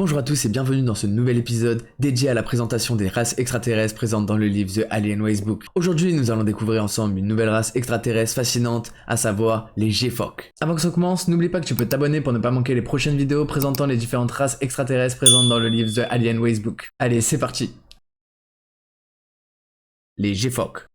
Bonjour à tous et bienvenue dans ce nouvel épisode dédié à la présentation des races extraterrestres présentes dans le livre The Alien Racebook. Aujourd'hui, nous allons découvrir ensemble une nouvelle race extraterrestre fascinante, à savoir les Gephoques. Avant que ça commence, n'oublie pas que tu peux t'abonner pour ne pas manquer les prochaines vidéos présentant les différentes races extraterrestres présentes dans le livre The Alien Racebook. Allez, c'est parti. Les Gephoques.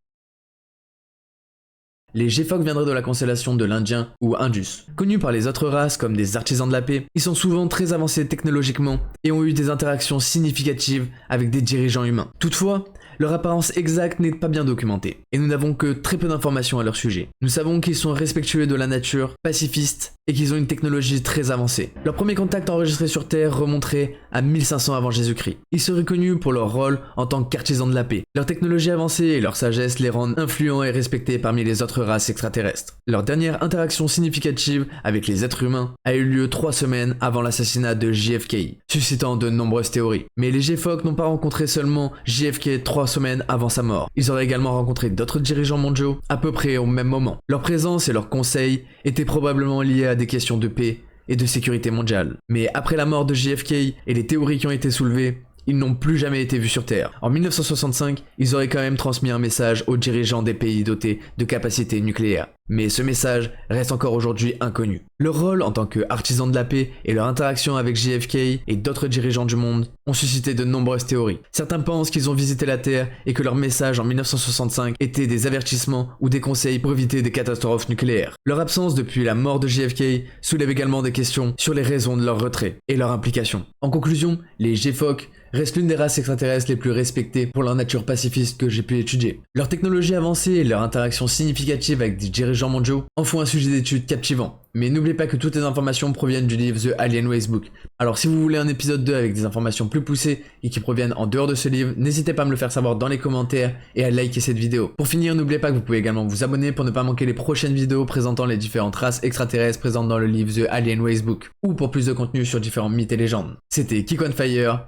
Les Gephoques viendraient de la constellation de l'Indien ou Indus. Connus par les autres races comme des artisans de la paix, ils sont souvent très avancés technologiquement et ont eu des interactions significatives avec des dirigeants humains. Toutefois, leur apparence exacte n'est pas bien documentée, et nous n'avons que très peu d'informations à leur sujet. Nous savons qu'ils sont respectueux de la nature, pacifistes, et qu'ils ont une technologie très avancée. Leur premier contact enregistré sur Terre remonterait à 1500 avant Jésus-Christ. Ils seraient connus pour leur rôle en tant qu'artisans de la paix. Leur technologie avancée et leur sagesse les rendent influents et respectés parmi les autres races extraterrestres. Leur dernière interaction significative avec les êtres humains a eu lieu 3 semaines avant l'assassinat de JFK, suscitant de nombreuses théories. Mais les Gephoques n'ont pas rencontré seulement JFK 3 semaines avant sa mort. Ils auraient également rencontré d'autres dirigeants mondiaux à peu près au même moment. Leur présence et leurs conseils étaient probablement liés à des questions de paix et de sécurité mondiale. Mais après la mort de JFK et les théories qui ont été soulevées, ils n'ont plus jamais été vus sur Terre. En 1965, ils auraient quand même transmis un message aux dirigeants des pays dotés de capacités nucléaires. Mais ce message reste encore aujourd'hui inconnu. Leur rôle en tant qu'artisans de la paix et leur interaction avec JFK et d'autres dirigeants du monde ont suscité de nombreuses théories. Certains pensent qu'ils ont visité la Terre et que leur message en 1965 était des avertissements ou des conseils pour éviter des catastrophes nucléaires. Leur absence depuis la mort de JFK soulève également des questions sur les raisons de leur retrait et leur implication. En conclusion, les Gephoques restent l'une des races extraterrestres les plus respectées pour leur nature pacifiste que j'ai pu étudier. Leur technologie avancée et leur interaction significative avec des dirigeants mondiaux en font un sujet d'étude captivant. Mais n'oubliez pas que toutes les informations proviennent du livre The Alien Racebook. Alors si vous voulez un épisode 2 avec des informations plus poussées et qui proviennent en dehors de ce livre, n'hésitez pas à me le faire savoir dans les commentaires et à liker cette vidéo. Pour finir, n'oubliez pas que vous pouvez également vous abonner pour ne pas manquer les prochaines vidéos présentant les différentes races extraterrestres présentes dans le livre The Alien Racebook, ou pour plus de contenu sur différents mythes et légendes. C'était Kick on Fire,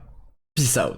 peace out.